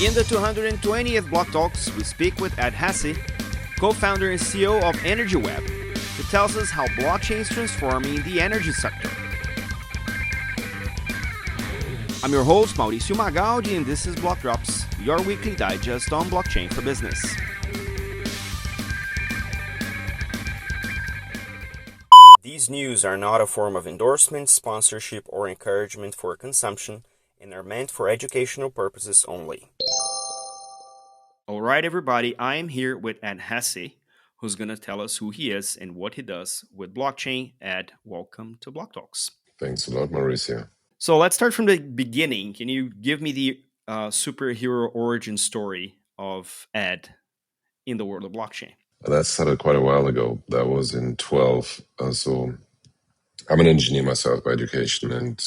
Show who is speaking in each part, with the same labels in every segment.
Speaker 1: In the 220th BlockTalks, we speak with Ed Hesse, co-founder and CEO of EnergyWeb, who tells us how blockchain is transforming the energy sector. I'm your host, Mauricio Magaldi, and this is BlockDrops, your weekly digest on blockchain for business. These news are not a form of endorsement, sponsorship, or encouragement for consumption, and are meant for educational purposes only. All right, everybody, I am here with Ed Hesse, who's going to tell us who he is and what he does with blockchain. Ed, welcome to BlockTalks.
Speaker 2: Thanks a lot, Mauricio.
Speaker 1: So let's start from the beginning. Can you give me the superhero origin story of Ed in the world of blockchain?
Speaker 2: That started quite a while ago. That was in 12. So I'm an engineer myself by education, and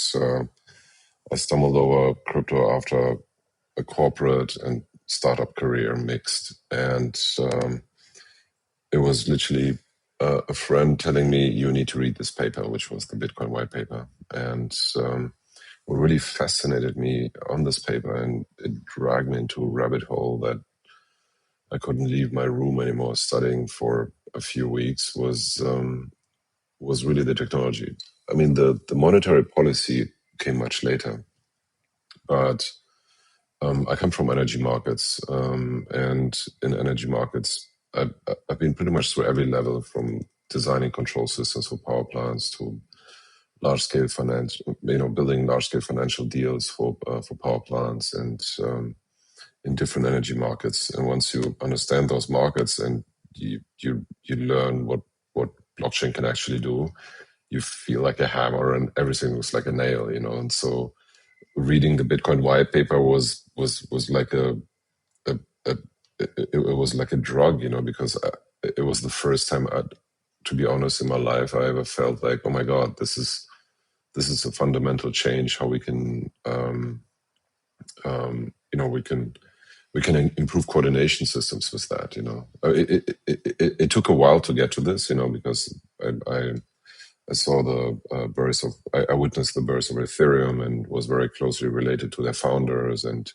Speaker 2: I stumbled over crypto after a corporate and startup career mixed. And it was literally a friend telling me, you need to read this paper, which was the Bitcoin white paper. And what really fascinated me on this paper, and it dragged me into a rabbit hole that I couldn't leave my room anymore studying for a few weeks, was really the technology. I mean, the monetary policy came much later, but I come from energy markets, and in energy markets, I've been pretty much through every level, from designing control systems for power plants to large-scale financial, building large-scale financial deals for power plants and in different energy markets. And once you understand those markets and you learn what blockchain can actually do, you feel like a hammer and everything looks like a nail, And so reading the Bitcoin white paper was like it was like a drug, because it was the first time, to be honest, in my life, I ever felt like, oh my God, this is a fundamental change. How we can, we can improve coordination systems with that. It took a while to get to this, because I saw the birth of, I witnessed the birth of Ethereum and was very closely related to their founders, and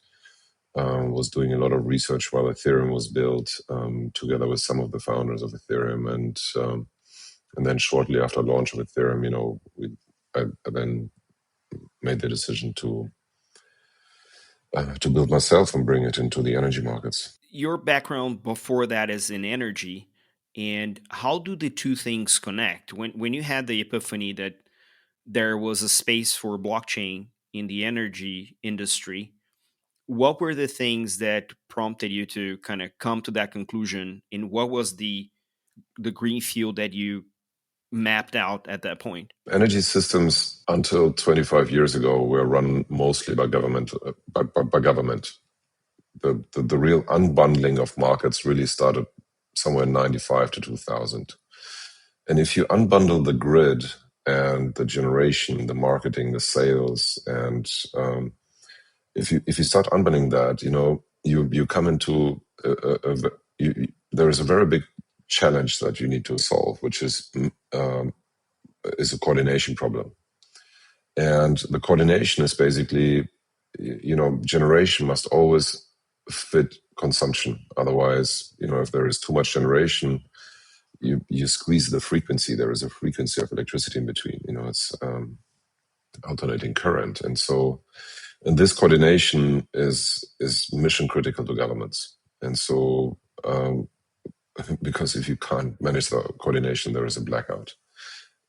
Speaker 2: was doing a lot of research while Ethereum was built, together with some of the founders of Ethereum, and then shortly after launch of Ethereum, I then made the decision to build myself and bring it into the energy markets.
Speaker 1: Your background before that is in energy, and how do the two things connect? When you had the epiphany that there was a space for blockchain in the energy industry, what were the things that prompted you to kind of come to that conclusion, and what was the green field that you mapped out at that point?
Speaker 2: Energy systems until 25 years ago were run mostly by government. By government, the real unbundling of markets really started somewhere in 95 to 2000. And if you unbundle the grid and the generation, the marketing, the sales, and if you start unbundling that, you come into there is a very big challenge that you need to solve, which is a coordination problem. And the coordination is basically, generation must always fit consumption. Otherwise, if there is too much generation, you squeeze the frequency. There is a frequency of electricity in between. It's alternating current. And so, and this coordination is mission critical to governments. And so, because if you can't manage the coordination, there is a blackout.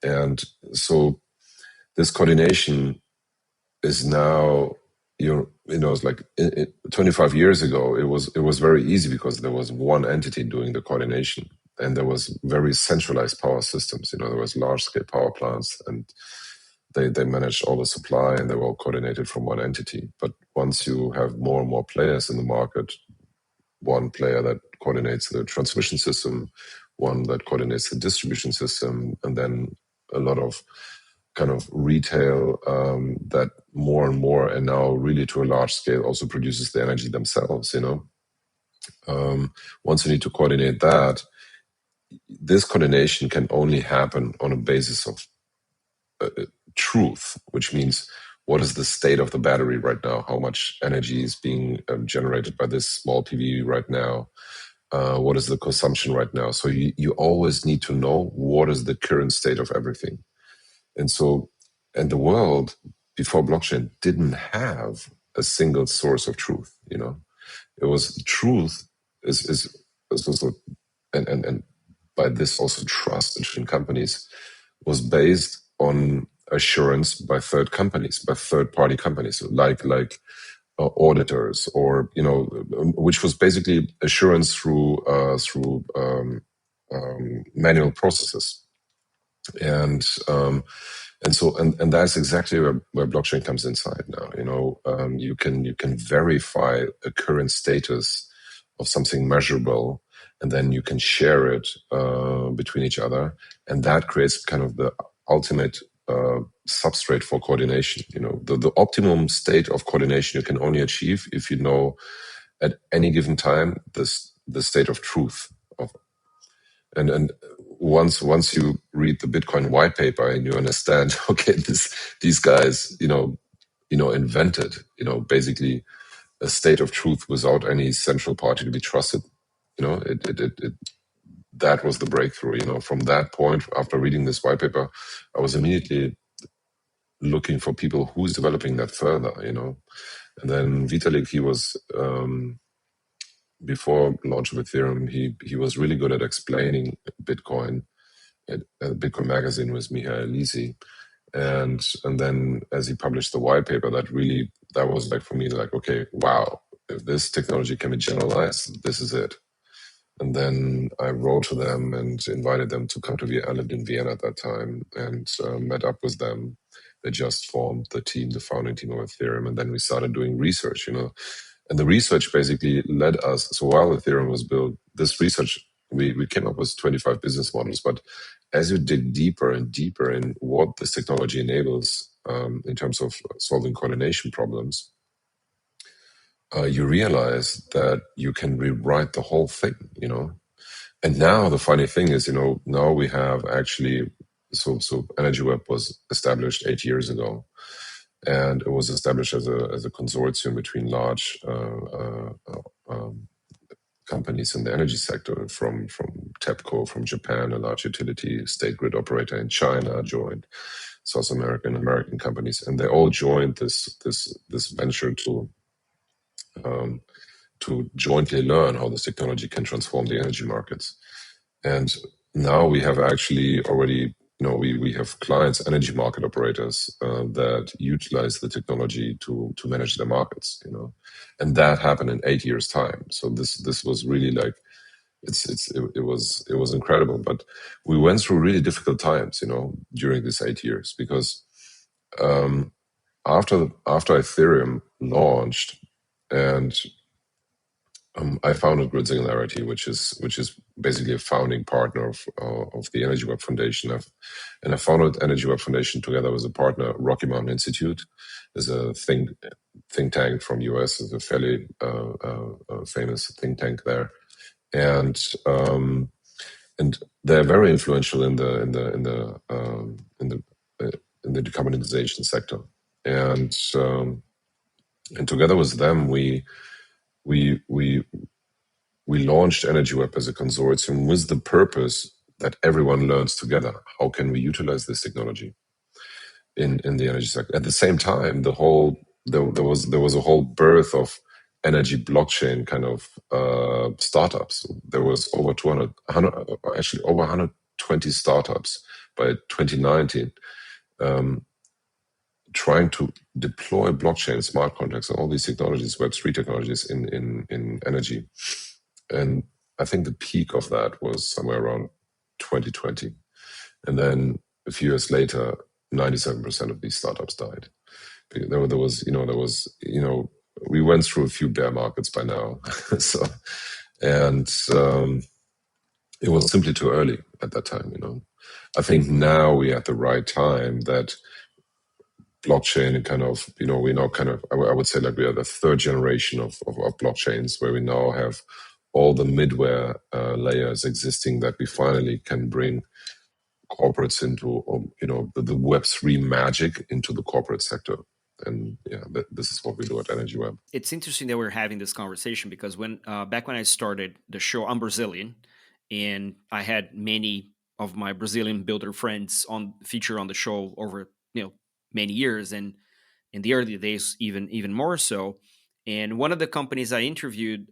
Speaker 2: And so this coordination is now, it's like 25 years ago, it was very easy because there was one entity doing the coordination, and there was very centralized power systems. There was large scale power plants, and they managed all the supply, and they were all coordinated from one entity. But once you have more and more players in the market, one player that coordinates the transmission system, one that coordinates the distribution system, and then a lot of kind of retail that more and more, and now really to a large scale, also produces the energy themselves. Once you need to coordinate that, this coordination can only happen on a basis of truth, which means what is the state of the battery right now? How much energy is being generated by this small PV right now? What is the consumption right now? So you always need to know what is the current state of everything. And so, and the world before blockchain didn't have a single source of truth. It was truth is also, and by this also trust between companies was based on assurance by third party companies, like auditors, or which was basically assurance through manual processes. And that's exactly where blockchain comes inside now. You can verify a current status of something measurable, and then you can share it between each other, and that creates kind of the ultimate substrate for coordination. The optimum state of coordination you can only achieve if you know at any given time the state of truth of. And once you read the Bitcoin white paper and you understand, okay, these guys, invented, basically a state of truth without any central party to be trusted. That was the breakthrough. From that point, after reading this white paper, I was immediately looking for people who's developing that further. And then Vitalik, he was. Before launch of Ethereum, he was really good at explaining Bitcoin at Bitcoin Magazine with Michael Lisi. And then as he published the white paper, that was like for me, like, okay, wow, if this technology can be generalized, this is it. And then I wrote to them and invited them to come to Vienna. I lived in Vienna at that time, and met up with them. They just formed the founding team of Ethereum, and then we started doing research, And the research basically led us. So while Ethereum was built, this research, we came up with 25 business models. But as you dig deeper and deeper in what this technology enables in terms of solving coordination problems, you realize that you can rewrite the whole thing, And now the funny thing is, now we have actually, so Energy Web was established 8 years ago. And it was established as a consortium between large companies in the energy sector, from TEPCO from Japan, a large utility, state grid operator in China joined, South American companies, and they all joined this venture to jointly learn how this technology can transform the energy markets. And now we have actually already, we have clients, energy market operators that utilize the technology to manage their markets, and that happened in 8 years' time. So this was really like, it was incredible. But we went through really difficult times, during these 8 years, because after Ethereum launched, and I founded Grid Singularity, which is basically a founding partner of the Energy Web Foundation. I founded Energy Web Foundation together with a partner, Rocky Mountain Institute. Is a think tank from US. Is a fairly famous think tank there, and they're very influential in the decarbonization sector. And together with them, we launched Energy Web as a consortium with the purpose that everyone learns together. How can we utilize this technology in the energy sector? At the same time, there was a whole birth of energy blockchain kind of startups. There was over 120 startups by 2019 trying to deploy blockchain, smart contracts, and all these technologies, Web3 technologies in energy. And I think the peak of that was somewhere around 2020. And then a few years later, 97% of these startups died. We went through a few bear markets by now. It was simply too early at that time, I think now we're at the right time that blockchain kind of, we now kind of, I would say like we are the third generation of blockchains, where we now have all the middleware layers existing, that we finally can bring corporates into, the Web3 magic into the corporate sector. And this is what we do at Energy Web.
Speaker 1: It's interesting that we're having this conversation because when back when I started the show, I'm Brazilian, and I had many of my Brazilian builder friends on feature on the show over many years, and in the early days even more so. And one of the companies I interviewed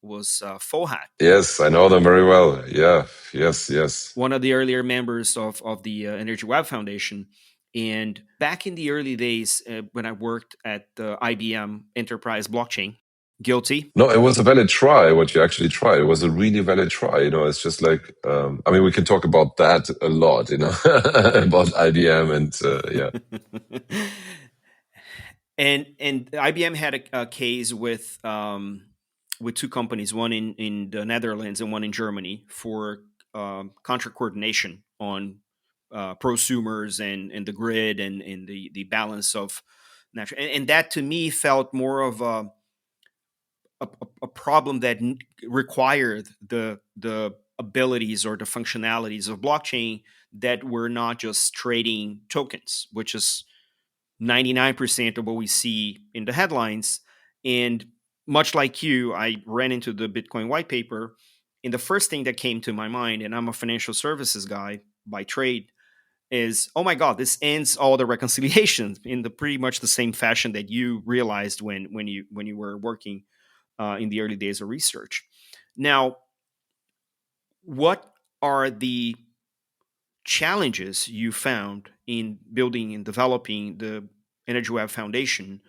Speaker 1: was Fohat.
Speaker 2: Yes, I know them very well. Yeah, yes.
Speaker 1: One of the earlier members of the Energy Web Foundation. And back in the early days, when I worked at the IBM Enterprise Blockchain, guilty.
Speaker 2: No, it was a valid try. What you actually tried, it was a really valid try. It's just like, I mean, we can talk about that a lot, about IBM and yeah.
Speaker 1: And IBM had a case with two companies, one in the Netherlands and one in Germany, for contract coordination on prosumers and the grid and the balance of natural. And that to me felt more of a problem that required the abilities or the functionalities of blockchain that were not just trading tokens, which is 99% of what we see in the headlines. And much like you, I ran into the Bitcoin white paper, and the first thing that came to my mind, and I'm a financial services guy by trade, is, oh my God, this ends all the reconciliations in the pretty much the same fashion that you realized when you were working in the early days of research. Now, what are the challenges you found in building and developing the Energy Web Foundation,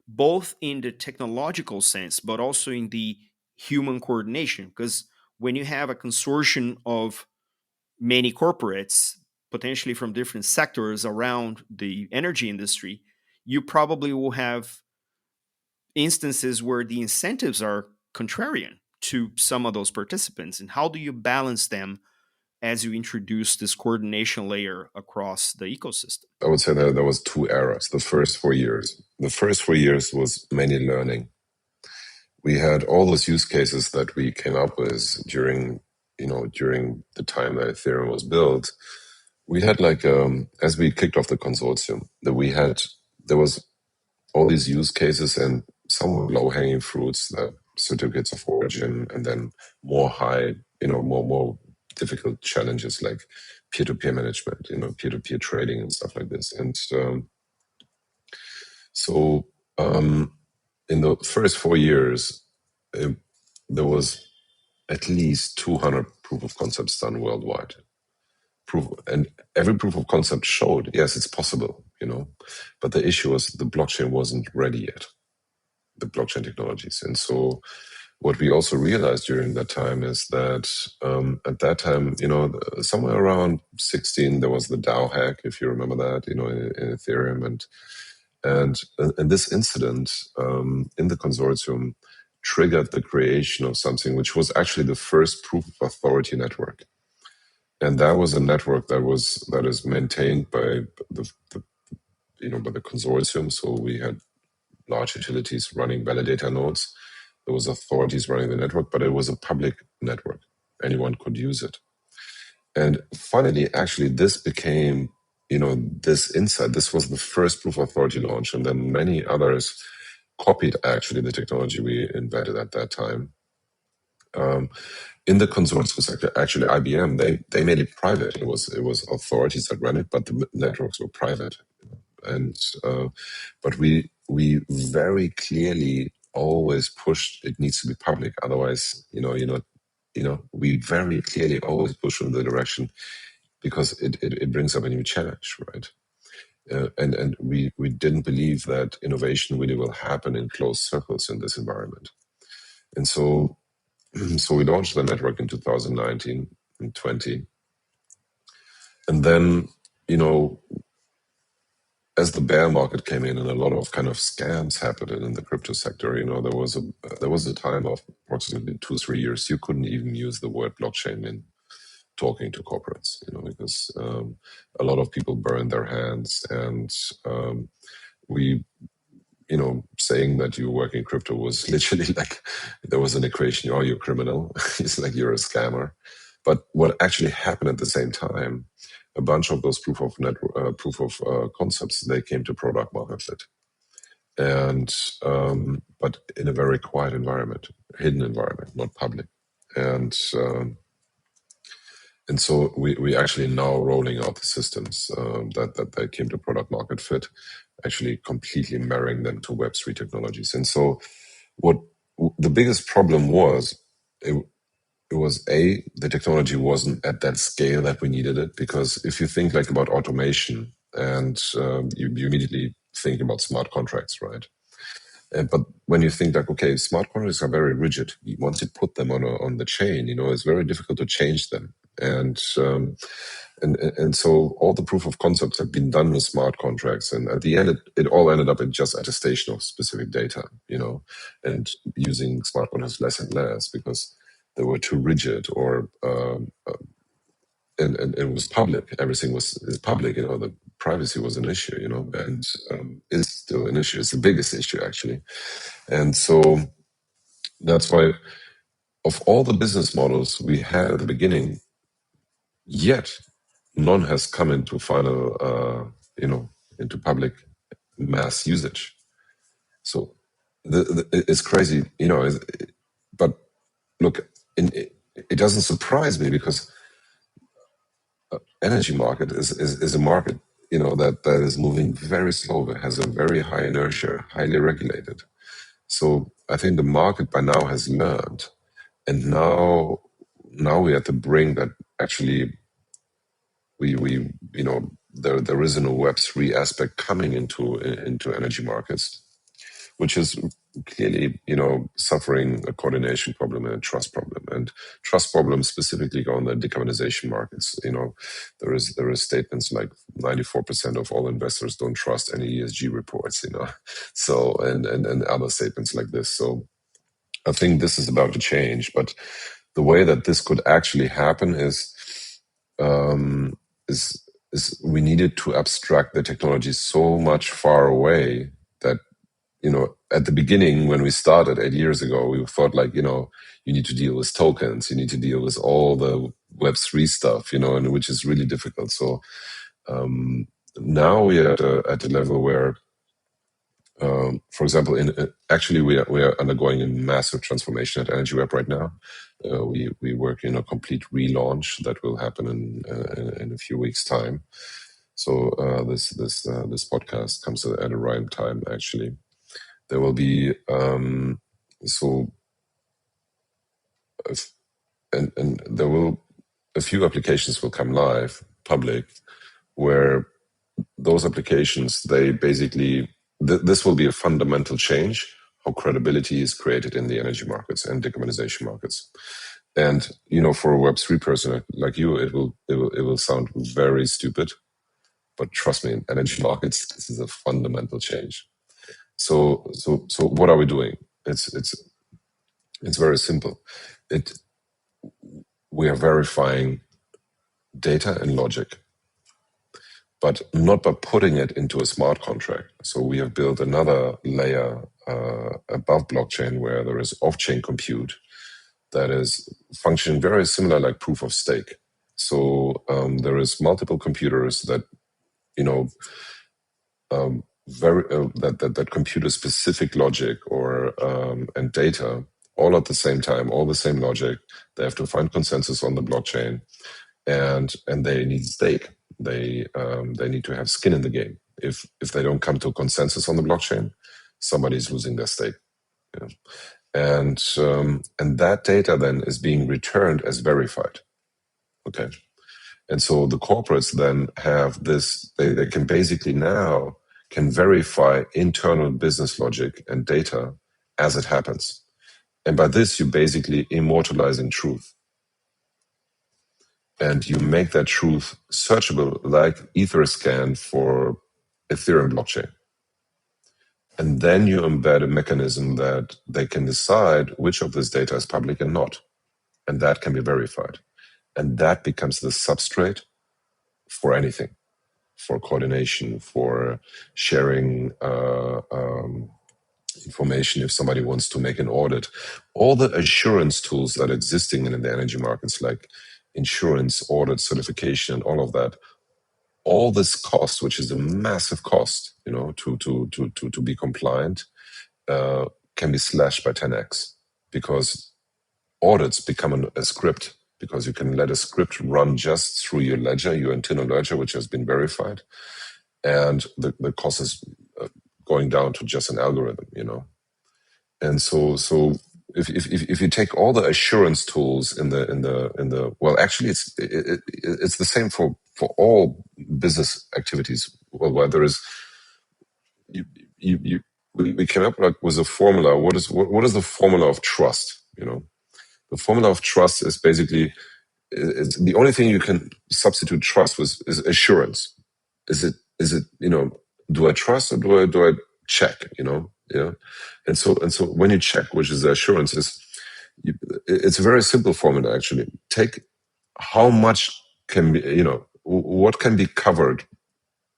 Speaker 1: both in the technological sense, but also in the human coordination? Because when you have a consortium of many corporates, potentially from different sectors around the energy industry, you probably will have instances where the incentives are contrarian to some of those participants. And how do you balance them as you introduce this coordination layer across the ecosystem?
Speaker 2: I would say that there was 2 eras. The first 4 years. The first 4 years was mainly learning. We had all those use cases that we came up with during the time that Ethereum was built. We had as we kicked off the consortium, there was all these use cases and some were low-hanging fruits, the certificates of origin, and then more more difficult challenges like peer-to-peer management, peer-to-peer trading and stuff like this. And so in the first 4 years, there was at least 200 proof of concepts done worldwide. And every proof of concept showed, yes, it's possible, but the issue was the blockchain wasn't ready yet, the blockchain technologies. And so what we also realized during that time is that at that time, somewhere around 16, there was the DAO hack, if you remember that, in Ethereum. And this incident in the consortium triggered the creation of something which was actually the first proof of authority network. And that was a network that is maintained by by the consortium. So we had large utilities running validator nodes. There was authorities running the network, but it was a public network. Anyone could use it. And finally, actually, this became, this insight. This was the first proof of authority launch, and then many others copied actually the technology we invented at that time. In the consortium sector, actually, IBM they made it private. It was authorities that ran it, but the networks were private. And but we very clearly always pushed it needs to be public. Otherwise, we very clearly always push in the direction because it brings up a new challenge, right? And we didn't believe that innovation really will happen in closed circles in this environment. And so we launched the network in 2019 and 20. And then, as the bear market came in and a lot of kind of scams happened in the crypto sector, there was a time of approximately 2-3 years you couldn't even use the word blockchain in talking to corporates, because a lot of people burned their hands, and we saying that you work in crypto was literally like there was an equation: oh, you're a criminal. It's like you're a scammer. But what actually happened at the same time, a bunch of those proof of concepts, they came to product market fit. and but in a very quiet environment, hidden environment, not public. And so we actually now rolling out the systems that came to product market fit, actually completely marrying them to Web3 technologies. And so what the biggest problem was, it was the technology wasn't at that scale that we needed it, because if you think like about automation and you immediately think about smart contracts, right? But when you think like, okay, smart contracts are very rigid. Once you put them on the chain, it's very difficult to change them. And so all the proof of concepts have been done with smart contracts, and at the end, it all ended up in just attestation of specific data, and using smart contracts less and less because they were too rigid, or and it was public. Everything is public. The privacy was an issue, and is still an issue. It's the biggest issue actually, and so that's why of all the business models we had at the beginning, yet none has come into final, into public mass usage. So it's crazy, but look, it doesn't surprise me because energy market is a market, that is moving very slow, has a very high inertia, highly regulated. So I think the market by now has learned, and now we're at the brink that actually we there is a Web3 aspect coming into energy markets, which is clearly suffering a coordination problem and a trust problem, and trust problems specifically on the decarbonization markets. There is statements like 94% of all investors don't trust any ESG reports. So and other statements like this. So I think this is about to change, but the way that this could actually happen is we needed to abstract the technology so much far away that, at the beginning when we started 8 years ago, we thought like, you need to deal with tokens, you need to deal with all the Web3 stuff, and which is really difficult. So now we are at a level where, for example, actually we are undergoing a massive transformation at Energy Web right now. We work in a complete relaunch that will happen in a few weeks' time. So this podcast comes at a right time. Actually, there will be there will a few applications will come live public, where those applications, they basically this will be a fundamental change how credibility is created in the energy markets and decarbonization markets. And for a Web3 person like you, it will sound very stupid, but trust me, in energy markets, this is a fundamental change. So what are we doing? It's very simple. We are verifying data and logic, but not by putting it into a smart contract. So we have built another layer above blockchain where there is off-chain compute that is functioning very similar like proof of stake. So there is multiple computers that that compute a specific logic or and data all at the same time, all the same logic. They have to find consensus on the blockchain, and they need stake. They need to have skin in the game. If they don't come to a consensus on the blockchain, somebody's losing their stake. And that data then is being returned as verified. Okay. And so the corporates then have this, they can basically now can verify internal business logic and data as it happens. And by this, you basically immortalizing truth. And you make that truth searchable like Etherscan for Ethereum blockchain. And then you embed a mechanism that they can decide which of this data is public and not. And that can be verified. And that becomes the substrate for anything, for coordination, for sharing information if somebody wants to make an audit. All the assurance tools that are existing in the energy markets, like insurance, audit, certification, all of that, all this cost, which is a massive cost, to be compliant, can be slashed by 10x, because audits become a script, because you can let a script run just through your ledger, your internal ledger, which has been verified, and the cost is going down to just an algorithm. And so if you take all the assurance tools in the well, actually it's the same for all business activities. Well, where there is you we came up with a formula. What is the formula of trust? The formula of trust is basically, it's the only thing you can substitute trust with is assurance. Is it do I trust, or do I check? Yeah. And so when you check, which is the assurance, it's a very simple formula actually. Take how much can be, what can be covered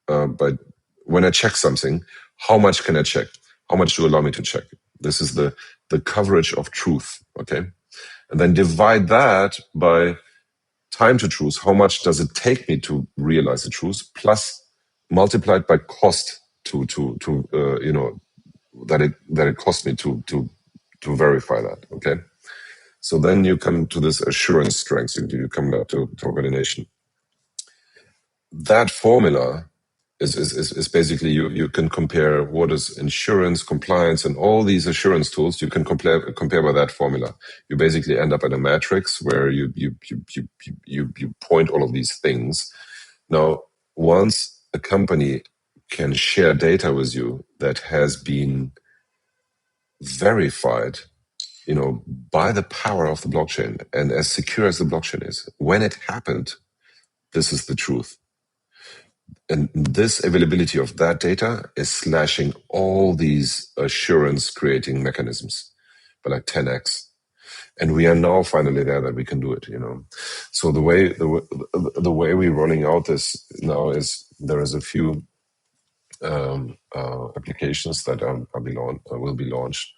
Speaker 2: by when I check something. How much can I check? How much do you allow me to check? This is the coverage of truth. Okay, and then divide that by time to truth. How much does it take me to realize the truth? Plus multiplied by cost that it cost me to verify that. Okay, so then you come to this assurance strength. You come back to organization. That formula is basically, you can compare what is insurance, compliance, and all these assurance tools. You can compare by that formula. You basically end up in a matrix where you point all of these things. Now, once a company can share data with you that has been verified, by the power of the blockchain, and as secure as the blockchain is, when it happened, this is the truth. And this availability of that data is slashing all these assurance creating mechanisms by like 10x. And we are now finally there that we can do it, So the way we're rolling out this now is, there is a few applications that will be launched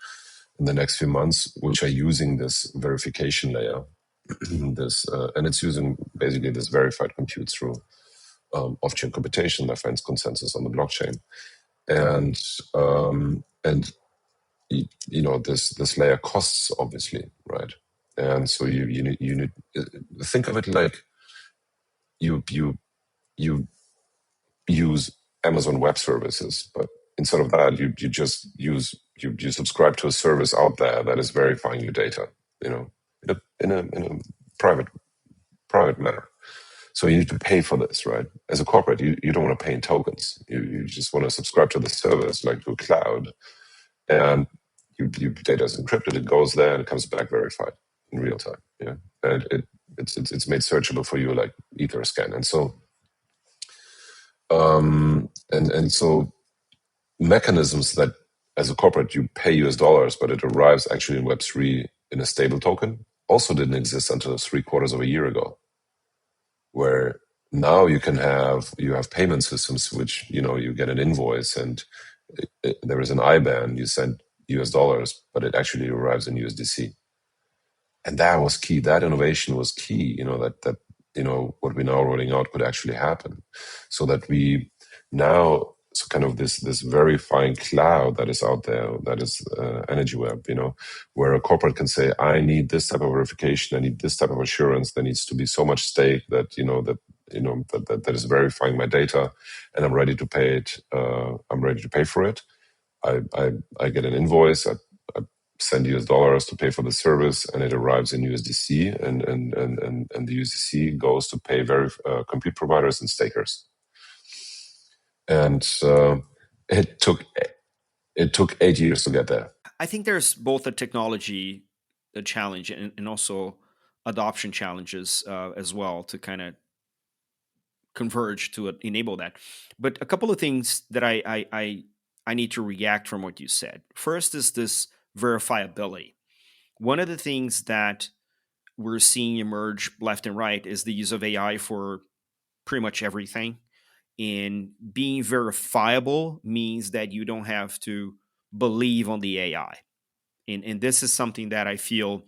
Speaker 2: in the next few months, which are using this verification layer, and it's using basically this verified compute through off-chain computation that finds consensus on the blockchain, and this layer costs, obviously, right? And so you need think of it like you use Amazon Web Services, but instead of that, you just you subscribe to a service out there that is verifying your data, in a private manner. So you need to pay for this, right? As a corporate, you don't want to pay in tokens. You just want to subscribe to the service, like to a cloud, and your data is encrypted. It goes there and it comes back verified in real time. Yeah, and it's made searchable for you like Etherscan, and so so mechanisms that, as a corporate, you pay US dollars, but it arrives actually in Web3 in a stable token, also didn't exist until 3/4 of a year ago, where now you have payment systems which, you get an invoice and there is an IBAN, you send US dollars, but it actually arrives in USDC. And that was key. That innovation was key, that what we're now rolling out could actually happen. So that we now, so kind of this verifying cloud that is out there, that is Energy Web, where a corporate can say, I need this type of verification, I need this type of assurance, there needs to be so much stake that that is verifying my data, and I'm ready to pay it. I'm ready to pay for it. I get an invoice. I send US dollars to pay for the service, and it arrives in USDC, and the USDC goes to pay compute providers and stakers. And it took 8 years to get there.
Speaker 1: I think there's both a technology challenge and also adoption challenges as well to kind of converge to enable that. But a couple of things that I need to react from what you said. First is this verifiability. One of the things that we're seeing emerge left and right is the use of AI for pretty much everything. And being verifiable means that you don't have to believe on the AI. And this is something that I feel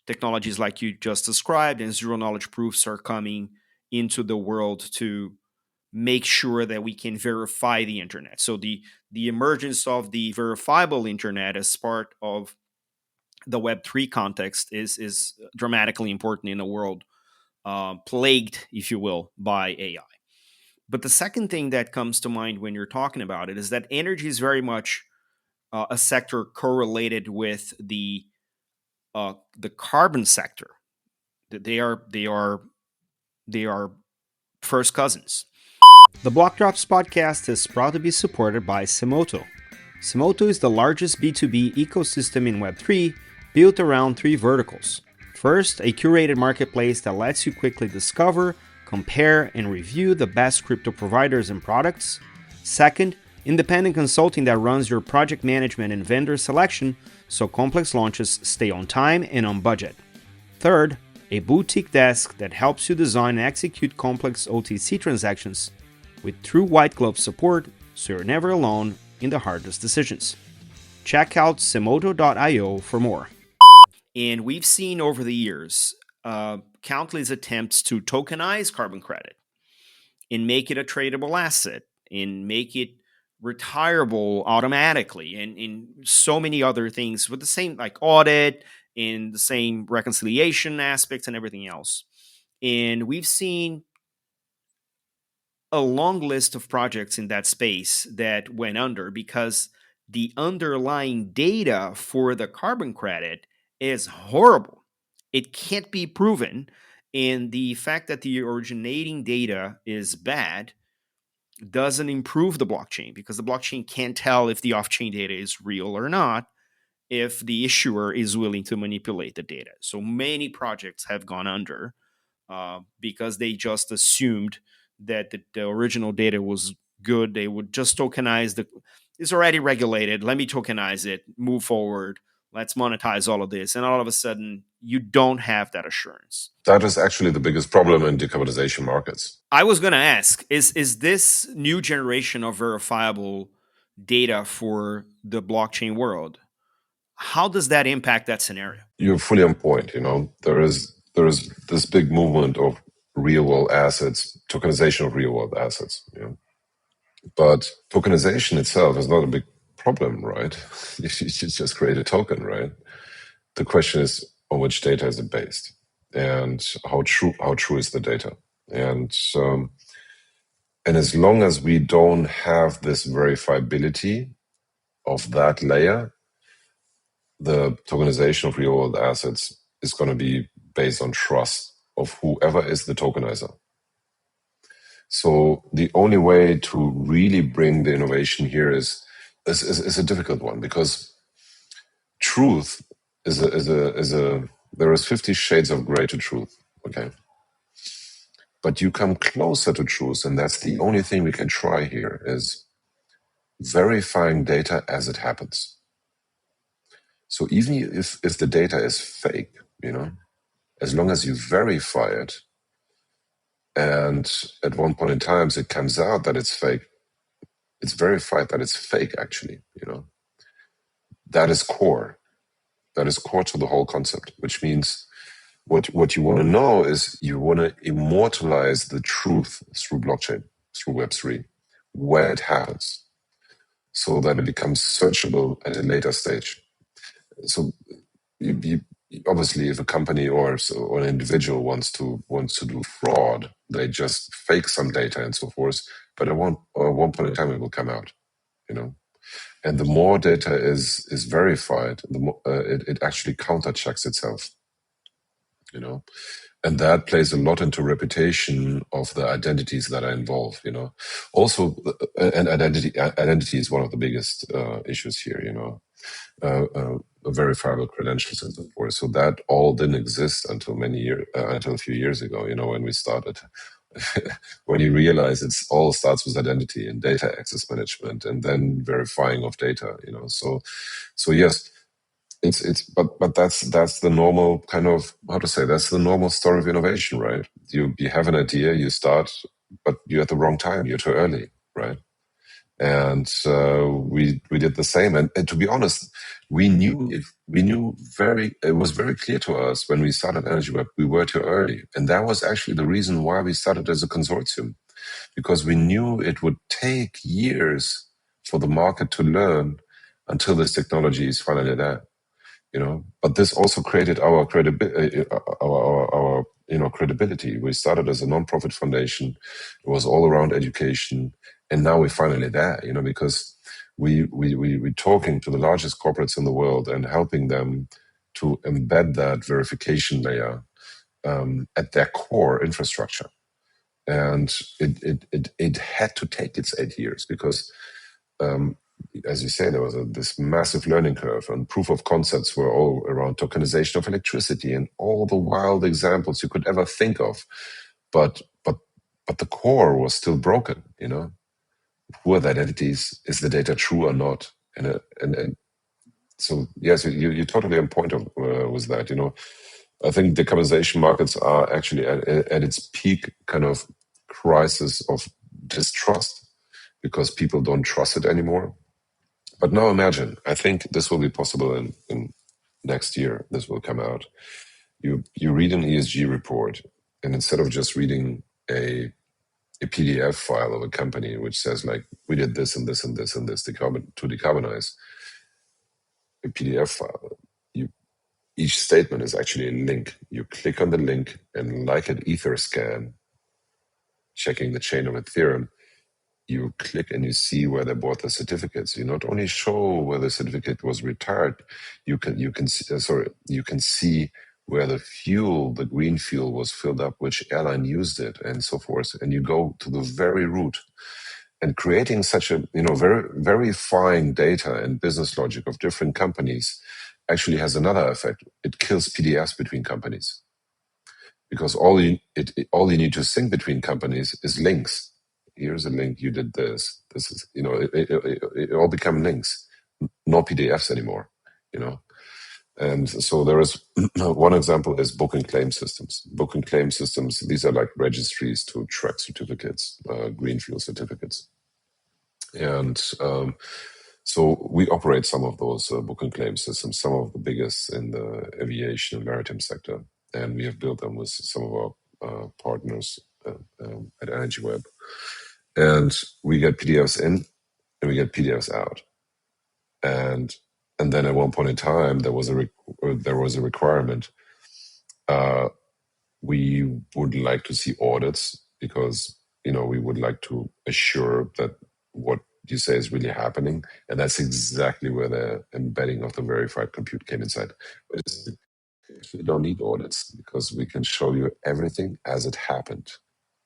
Speaker 1: technologies like you just described and zero knowledge proofs are coming into the world to make sure that we can verify the internet. So the emergence of the verifiable internet as part of the Web3 context is dramatically important in a world plagued, if you will, by AI. But the second thing that comes to mind when you're talking about it is that energy is very much a sector correlated with the carbon sector. They are first cousins. The BlockDrops podcast is proud to be supported by Semoto. Semoto is the largest B2B ecosystem in Web3 built around three verticals. First, a curated marketplace that lets you quickly discover, compare, and review the best crypto providers and products. Second, independent consulting that runs your project management and vendor selection so complex launches stay on time and on budget. Third, a boutique desk that helps you design and execute complex OTC transactions with true white glove support so you're never alone in the hardest decisions. Check out Semoto.io for more. And we've seen over the years countless attempts to tokenize carbon credit and make it a tradable asset and make it retirable automatically and in so many other things with the same like audit and the same reconciliation aspects and everything else. And we've seen a long list of projects in that space that went under because the underlying data for the carbon credit is horrible. It can't be proven. And the fact that the originating data is bad doesn't improve the blockchain because the blockchain can't tell if the off-chain data is real or not if the issuer is willing to manipulate the data. So many projects have gone under because they just assumed that the original data was good. They would just tokenize it's already regulated. Let me tokenize it, move forward. Let's monetize all of this. And all of a sudden, you don't have that assurance.
Speaker 2: That is actually the biggest problem in decarbonization markets.
Speaker 1: I was going to ask, is this new generation of verifiable data for the blockchain world, how does that impact that scenario?
Speaker 2: You're fully on point. There is this big movement of real world assets, tokenization of real world assets. But tokenization itself is not a big problem, right? You just create a token, right? The question is on which data is it based, and how true is the data, and as long as we don't have this verifiability of that layer, the tokenization of real world assets is going to be based on trust of whoever is the tokenizer. So the only way to really bring the innovation here is a difficult one, because truth is there is 50 shades of gray to truth, okay? But you come closer to truth, and that's the only thing we can try here, is verifying data as it happens. So even if the data is fake, as long as you verify it, and at one point in time it comes out that it's fake, it's verified that it's fake, actually, that is core. That is core to the whole concept, which means what you want to know is you want to immortalize the truth through blockchain, through Web3, where it happens, so that it becomes searchable at a later stage. So you obviously, if a company or an individual wants to do fraud, they just fake some data and so forth. But at one point in time, it will come out, And the more data is verified, the more it actually counterchecks itself, And that plays a lot into reputation of the identities that are involved, Also, and identity is one of the biggest issues here, verifiable credentials and so forth. So that all didn't exist until a few years ago, when we started. When you realize it all starts with identity and data access management, and then verifying of data, So yes, but that's the normal kind of, that's the normal story of innovation, right? You have an idea, you start, but you're at the wrong time, you're too early, right? And we did the same. And to be honest, it was very clear to us when we started Energy Web, we were too early. And that was actually the reason why we started as a consortium, because we knew it would take years for the market to learn until this technology is finally there. But this also created our credibility. Our credibility. We started as a non-profit foundation. It was all around education, and now we're finally there. Because we're talking to the largest corporates in the world and helping them to embed that verification layer at their core infrastructure. And it had to take its 8 years because, as you say, there was this massive learning curve, and proof of concepts were all around tokenization of electricity and all the wild examples you could ever think of. But the core was still broken. Who are the identities? Is the data true or not? And so yes, you're totally on point with that. I think decarbonization markets are actually at its peak kind of crisis of distrust because people don't trust it anymore. But now imagine, I think this will be possible in next year. This will come out. You read an ESG report, and instead of just reading a PDF file of a company which says like we did this and this and this and this to decarbonize, a PDF file, each statement is actually a link. You click on the link, and like an ether scan, checking the chain of Ethereum, you click and you see where they bought the certificates. You not only show where the certificate was retired, you can see where the green fuel was filled up, which airline used it, and so forth. And you go to the very root. And creating such a verifying data and business logic of different companies actually has another effect. It kills PDFs between companies, because all you need to sync between companies is links. Here's a link. You did this. This is it all become links, no PDFs anymore. And so there is one example is book and claim systems. Book and claim systems. These are like registries to track certificates, green fuel certificates. And so we operate some of those book and claim systems, some of the biggest in the aviation and maritime sector. And we have built them with some of our partners at EnergyWeb. And we get PDFs in and we get PDFs out. And then at one point in time, there was a requirement. We would like to see audits because, we would like to assure that what you say is really happening. And that's exactly where the embedding of the verified compute came inside. But we don't need audits because we can show you everything as it happened,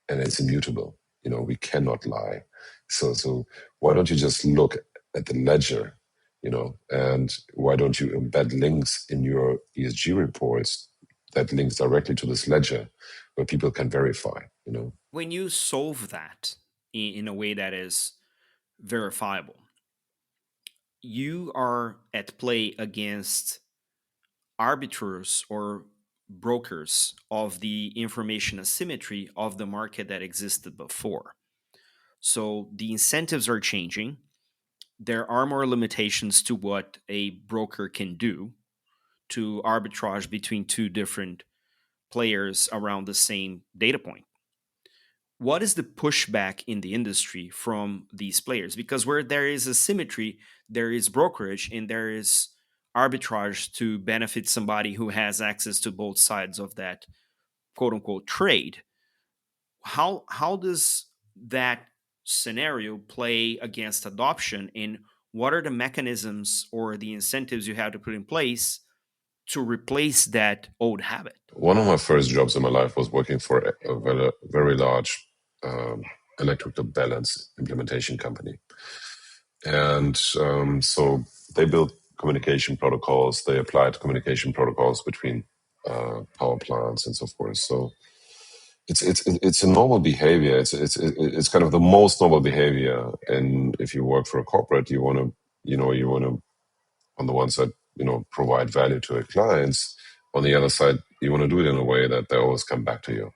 Speaker 2: and it's immutable. We cannot lie. So why don't you just look at the ledger, and why don't you embed links in your ESG reports that links directly to this ledger where people can verify,
Speaker 1: When you solve that in a way that is verifiable, you are at play against arbiters or brokers of the information asymmetry of the market that existed before. So the incentives are changing. There are more limitations to what a broker can do to arbitrage between two different players around the same data point. What is the pushback in the industry from these players? Because where there is asymmetry, there is brokerage and there is arbitrage to benefit somebody who has access to both sides of that quote unquote trade. How does that scenario play against adoption, and what are the mechanisms or the incentives you have to put in place to replace that old habit?
Speaker 2: One of my first jobs in my life was working for a very, very large electrical balance implementation company. And so they built communication protocols. They applied communication protocols between power plants and so forth. So it's a normal behavior. It's kind of the most normal behavior. And if you work for a corporate, you want to on the one side provide value to your clients. On the other side, you want to do it in a way that they always come back to you.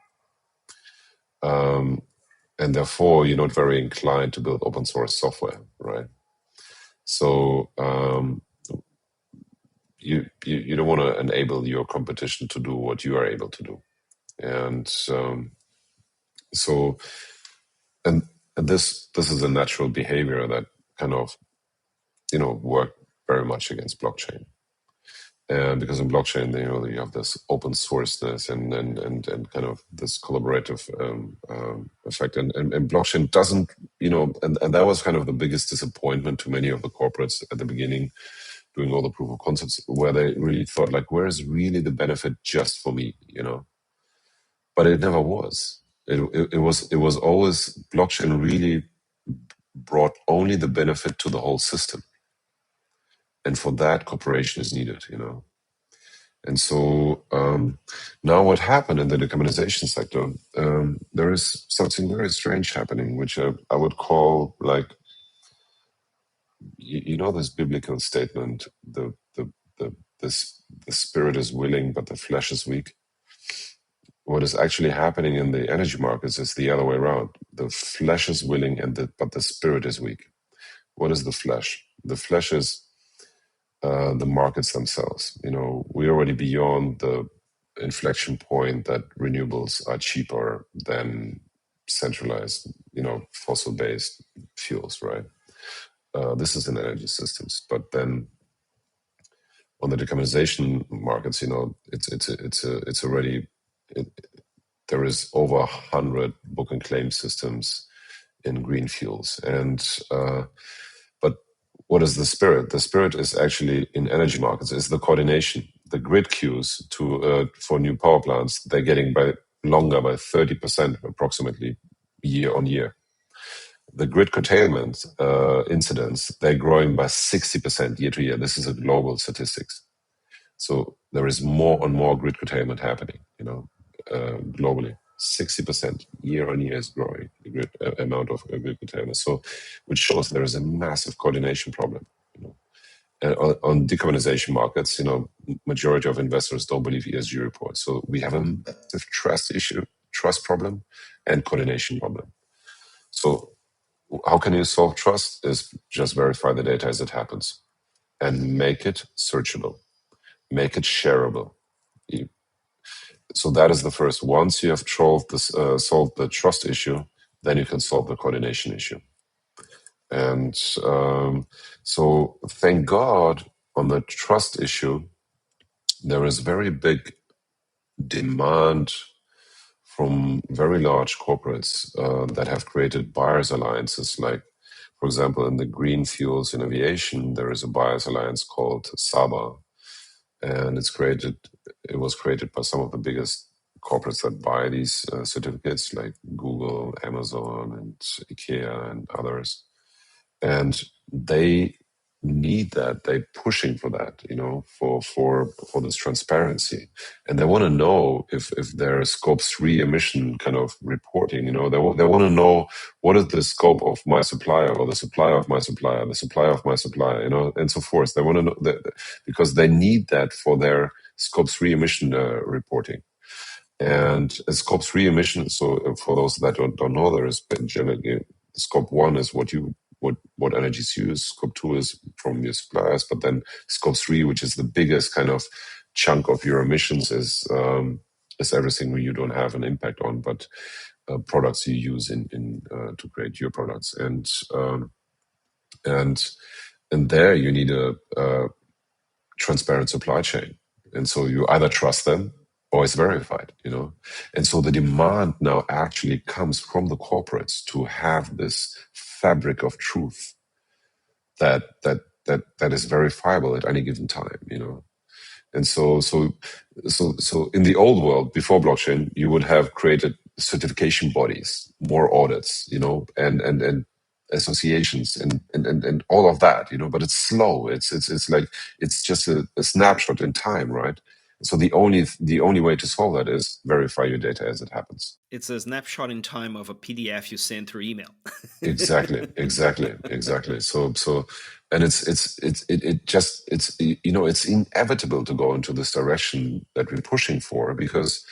Speaker 2: And therefore, you're not very inclined to build open source software, right? So you don't want to enable your competition to do what you are able to do. And so and this is a natural behavior that kind of worked very much against blockchain. Because in blockchain, you have this open sourceness and kind of this collaborative effect. And blockchain doesn't, and that was kind of the biggest disappointment to many of the corporates at the beginning, doing all the proof of concepts, where they really thought, like, where is really the benefit just for me, But it never was. It was always, blockchain really brought only the benefit to the whole system. And for that, cooperation is needed, And so now what happened in the decarbonization sector, there is something very strange happening, which I would call like, this biblical statement, the spirit is willing, but the flesh is weak. What is actually happening in the energy markets is the other way around. The flesh is willing, but the spirit is weak. What is the flesh? The flesh is the markets themselves. We're already beyond the inflection point that renewables are cheaper than centralized, fossil-based fuels, right? This is in energy systems, but then on the decarbonization markets, it's already there is over 100 book and claim systems in green fuels, and but what is the spirit? The spirit is actually in energy markets is the coordination. The grid queues for new power plants, they're getting longer by 30% approximately year on year. The grid curtailment incidents, they're growing by 60% year to year. This is a global statistics. So there is more and more grid curtailment happening, globally. 60% year on year is growing, the grid amount of grid curtailment. So, which shows there is a massive coordination problem. On decarbonization markets, majority of investors don't believe ESG reports. So we have a massive trust problem, and coordination problem. So how can you solve trust? Is just verify the data as it happens, and make it searchable, make it shareable. So that is the first. Once you have solved the trust issue, then you can solve the coordination issue. And so thank God on the trust issue, there is very big demand from very large corporates that have created buyers alliances. Like, for example, in the green fuels in aviation, there is a buyers alliance called SABA. And it was created by some of the biggest corporates that buy these certificates, like Google, Amazon, and IKEA and others. And they need that. They're pushing for that, for this transparency. And they want to know if their scope 3 emission kind of reporting, they want to know what is the scope of my supplier, or the supplier of my supplier, the supplier of my supplier, and so forth. They want to know that because they need that for their scope 3 emission reporting. And scope 3 emissions, so for those that don't know, there is generally scope 1 is what energies you use. Scope 2 is from your suppliers, but then scope 3, which is the biggest kind of chunk of your emissions, is everything you don't have an impact on, but products you use in to create your products, and there you need a transparent supply chain, and so you either trust them or it's verified, And so the demand now actually comes from the corporates to have this fabric of truth that is verifiable at any given time, And so in the old world, before blockchain, you would have created certification bodies, more audits, and associations and all of that, but it's slow. It's like, it's just a snapshot in time, right? So the only way to solve that is verify your data as it happens.
Speaker 1: It's a snapshot in time of a PDF you send through email.
Speaker 2: Exactly. So, and it's inevitable to go into this direction that we're pushing for, because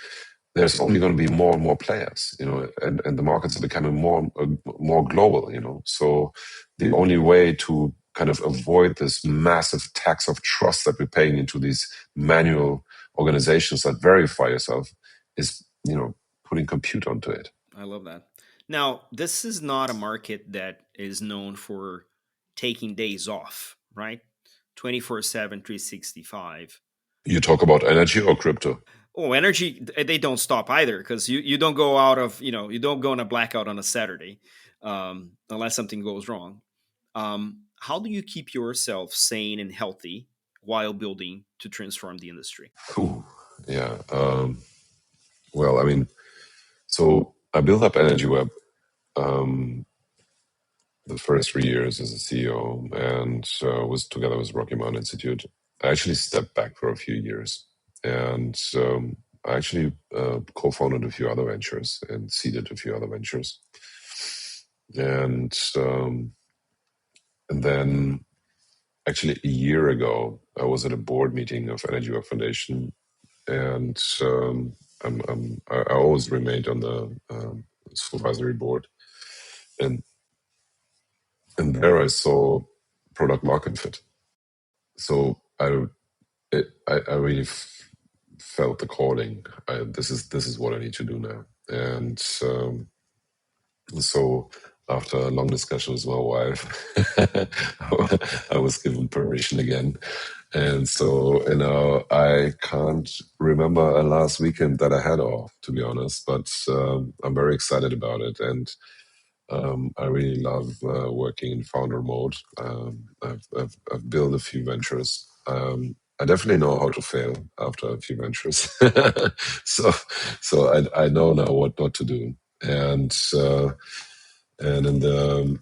Speaker 2: there's only going to be more and more players, and the markets are becoming more global, So the only way to kind of avoid this massive tax of trust that we're paying into these manual organizations that verify yourself is, putting compute onto it.
Speaker 1: I love that. Now, this is not a market that is known for taking days off, right? 24/7, 365.
Speaker 2: You talk about energy or crypto?
Speaker 1: Oh, energy, they don't stop either because you don't go out of, you don't go on a blackout on a Saturday unless something goes wrong. How do you keep yourself sane and healthy while building to transform the industry?
Speaker 2: Ooh, yeah. Well, I mean, so I built up Energy Web the first 3 years as a CEO and was together with Rocky Mountain Institute. I actually stepped back for a few years and I actually co-founded a few other ventures and seeded a few other ventures. And then actually a year ago, I was at a board meeting of Energy Web Foundation, and I always remained on the supervisory board, and there I saw product market fit. So I really felt the calling. This is what I need to do now, and so after a long discussion with my wife, I was given permission again. And so, I can't remember a last weekend that I had off, to be honest, but I'm very excited about it. And I really love working in founder mode. I've built a few ventures. I definitely know how to fail after a few ventures. so I know now what not to do. And in the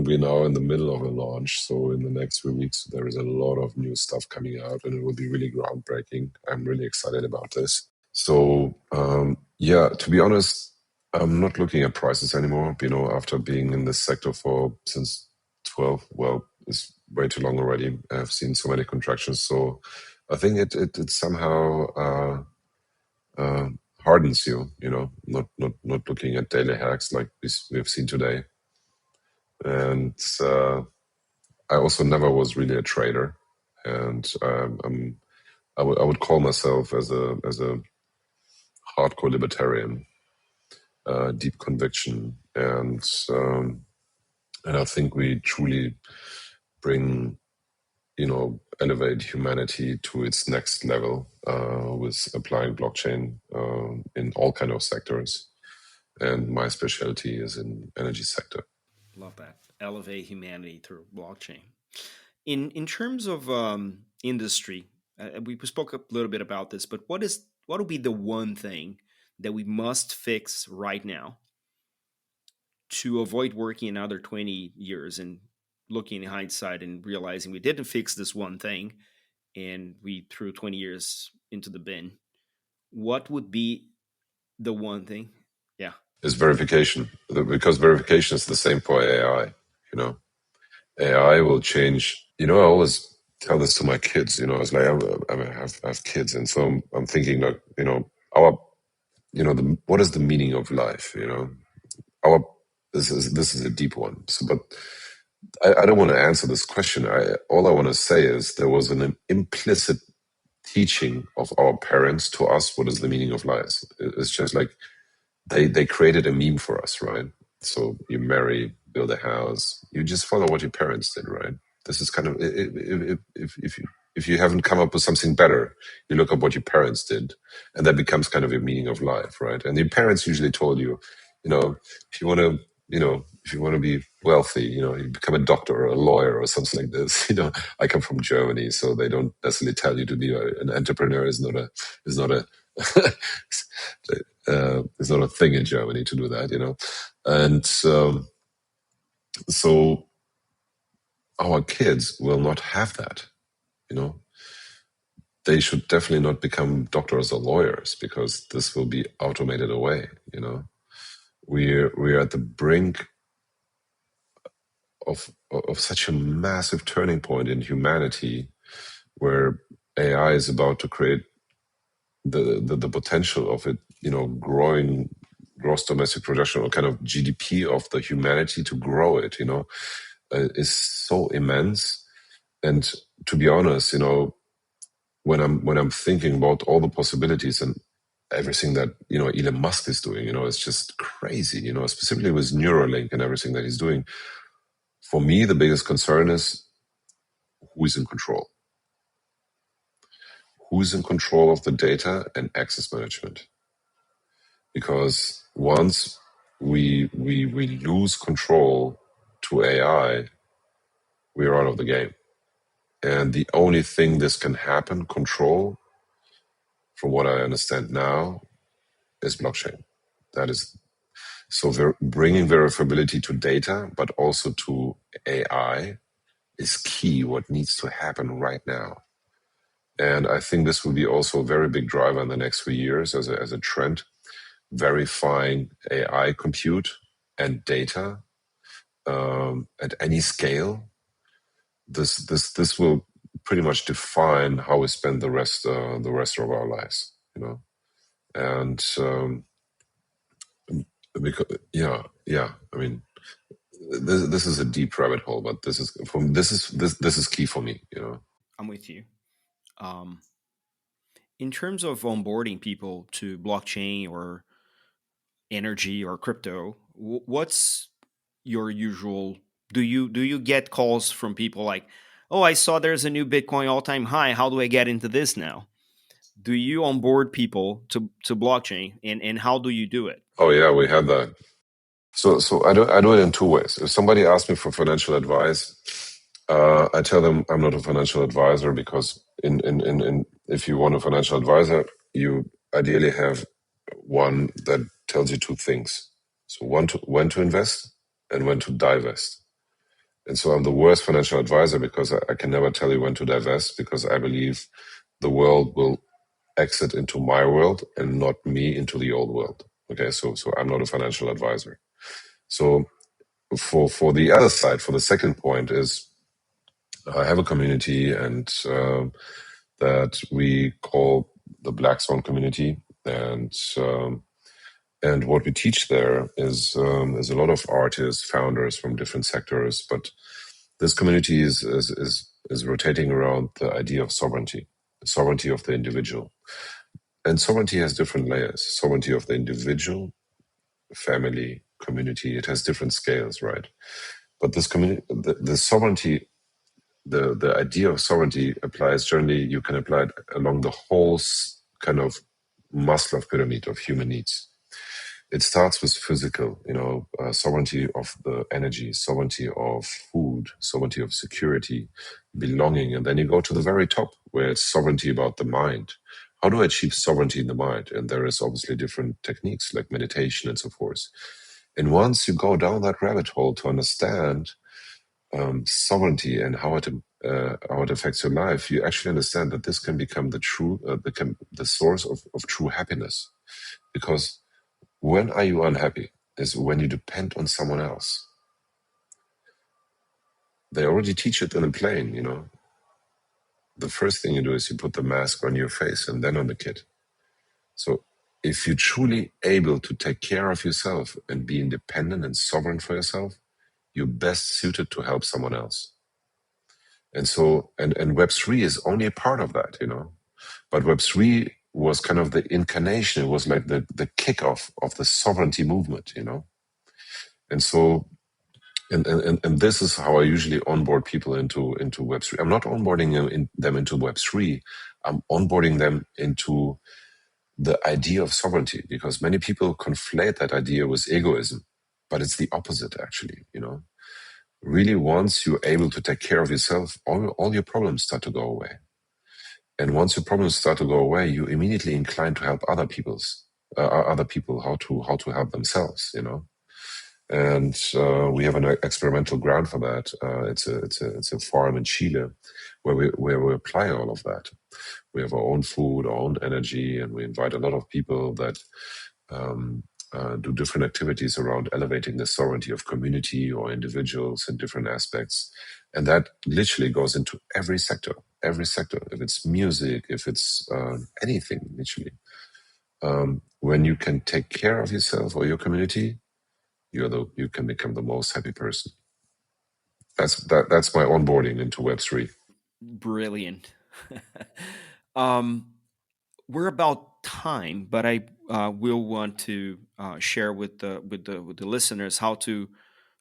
Speaker 2: we're now in the middle of a launch, so in the next 3 weeks there is a lot of new stuff coming out, and it will be really groundbreaking. I'm really excited about this. So yeah, to be honest, I'm not looking at prices anymore. After being in this sector for since 12, well, it's way too long already. I've seen so many contractions, so I think it somehow hardens you. Not looking at daily hacks like we've seen today. And I also never was really a trader, and I would call myself as a hardcore libertarian, deep conviction, and I think we truly bring elevate humanity to its next level with applying blockchain in all kind of sectors, and my specialty is in energy sector.
Speaker 1: Love that. Elevate humanity through blockchain. In terms of industry, we spoke a little bit about this, but what will be the one thing that we must fix right now to avoid working another 20 years and looking in hindsight and realizing we didn't fix this one thing and we threw 20 years into the bin? What would be the one thing? Yeah.
Speaker 2: Is verification, because verification is the same for AI. AI will change. I always tell this to my kids. It's like I have kids, and so I'm thinking like our what is the meaning of life? Our this is a deep one. So, but I don't want to answer this question. All I want to say is there was an implicit teaching of our parents to us what is the meaning of life. It's just like they created a meme for us, right? So you marry, build a house, you just follow what your parents did, right? This is kind of if you haven't come up with something better, you look up what your parents did, and that becomes kind of your meaning of life, right? And your parents usually told you, if you want to, if you want to be wealthy, you become a doctor or a lawyer or something like this. I come from Germany, so they don't necessarily tell you to be an entrepreneur. Is not a it's not a thing in Germany to do that, and so our kids will not have that. They should definitely not become doctors or lawyers because this will be automated away. We're at the brink of such a massive turning point in humanity, where AI is about to create the potential of it, growing gross domestic production or kind of GDP of the humanity to grow it, is so immense. And to be honest, when I'm thinking about all the possibilities, and everything that Elon Musk is doing. It's just crazy. Specifically with Neuralink and everything that he's doing. For me, the biggest concern is who is in control. Who is in control of the data and access management? Because once we lose control to AI, we're out of the game. And the only thing this can happen, control, from what I understand now, is blockchain. That is so bringing verifiability to data, but also to AI is key. What needs to happen right now, and I think this will be also a very big driver in the next few years as a trend. Verifying AI compute and data at any scale. This will pretty much define how we spend the rest of our lives. And because I mean, this is a deep rabbit hole, but this is key for me.
Speaker 1: I'm with you. Um, in terms of onboarding people to blockchain or energy or crypto, what's your usual? Do you get calls from people like, "Oh, I saw there's a new Bitcoin all-time high. How do I get into this now?" Do you onboard people to blockchain, and how do you do it?
Speaker 2: Oh yeah, we had that. So I do it in two ways. If somebody asks me for financial advice, I tell them I'm not a financial advisor because if you want a financial advisor, you ideally have one that tells you two things. So when to invest and when to divest. And so I'm the worst financial advisor because I can never tell you when to divest because I believe the world will exit into my world and not me into the old world. Okay, so I'm not a financial advisor. So for the other side, for the second point is I have a community and that we call the Black Swan community, and what we teach there is a lot of artists, founders from different sectors, but this community is rotating around the idea of sovereignty of the individual, and sovereignty has different layers. Sovereignty of the individual, family, community. It has different scales, right? But this community, the sovereignty, the idea of sovereignty applies generally. You can apply it along the whole kind of Maslow pyramid of human needs. It starts with physical, sovereignty of the energy, sovereignty of food, sovereignty of security, belonging, and then you go to the very top where it's sovereignty about the mind. How do I achieve sovereignty in the mind? And there is obviously different techniques like meditation and so forth. And once you go down that rabbit hole to understand sovereignty and how it affects your life, you actually understand that this can become the source of true happiness. Because when are you unhappy? Is when you depend on someone else. They already teach it in a plane, The first thing you do is you put the mask on your face and then on the kid. So if you're truly able to take care of yourself and be independent and sovereign for yourself, you're best suited to help someone else. And so, and Web3 is only a part of that, But Web3 was kind of the incarnation. It was like the kickoff of the sovereignty movement, And so, and this is how I usually onboard people into Web3. I'm not onboarding them into Web3. I'm onboarding them into the idea of sovereignty, because many people conflate that idea with egoism, but it's the opposite, actually. Really, once you're able to take care of yourself, all your problems start to go away. And once your problems start to go away, you immediately incline to help other people how to help themselves. And we have an experimental ground for that. It's a farm in Chile where we apply all of that. We have our own food, our own energy, and we invite a lot of people that do different activities around elevating the sovereignty of community or individuals in different aspects. And that literally goes into every sector. If it's music, if it's anything, literally. When you can take care of yourself or your community, you can become the most happy person. That's my onboarding into Web3.
Speaker 1: Brilliant. um, we're about time, but I will want to share with the listeners how to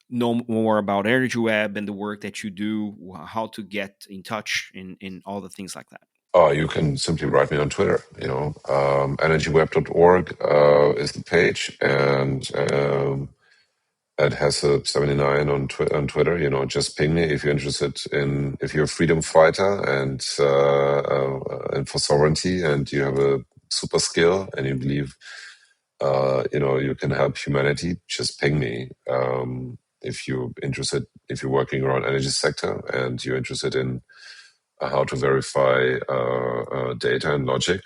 Speaker 1: know more about Energy Web and the work that you do, how to get in touch, and all the things like that.
Speaker 2: Oh, you can simply write me on Twitter. Energyweb.org is the page, and Ed Hesse 79 on Twitter. Just ping me if you're interested if you're a freedom fighter and for sovereignty, and you have a super skill and you believe you can help humanity. Just ping me. If you're interested, if you're working around energy sector and you're interested in how to verify data and logic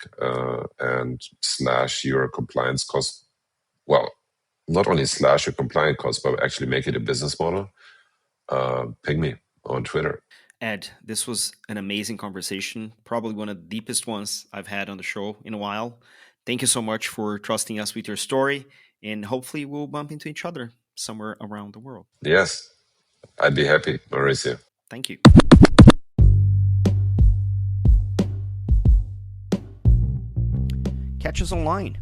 Speaker 2: and slash your compliance cost. Well, not only slash your compliance cost, but actually make it a business model. Ping me on Twitter.
Speaker 1: Ed, this was an amazing conversation, probably one of the deepest ones I've had on the show in a while. Thank you so much for trusting us with your story, and hopefully we'll bump into each other somewhere around the world.
Speaker 2: Yes, I'd be happy, Mauricio.
Speaker 1: Thank you. Catch us online.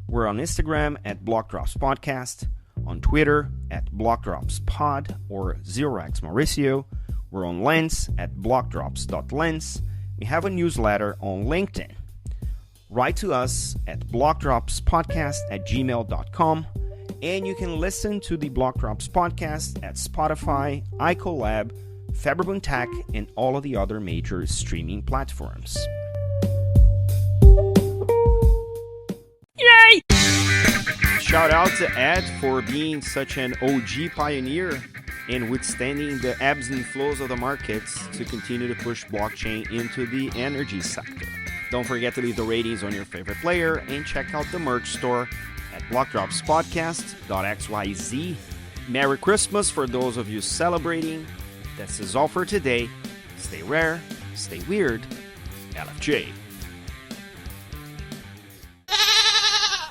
Speaker 1: We're on Instagram at BlockDrops Podcast, on Twitter at BlockDropsPod or 0x Mauricio. We're on Lens at blockdrops.lens. We have a newsletter on LinkedIn. Write to us at blockdropspodcast@gmail.com, and you can listen to the BlockDrops Podcast at Spotify, iColab, Faberbun Tech, and all of the other major streaming platforms. Yay! Shout out to Ed for being such an OG pioneer and withstanding the ebbs and flows of the markets to continue to push blockchain into the energy sector. Don't forget to leave the ratings on your favorite player and check out the merch store at blockdropspodcast.xyz. Merry Christmas for those of you celebrating. This is all for today. Stay rare, stay weird. LFJ.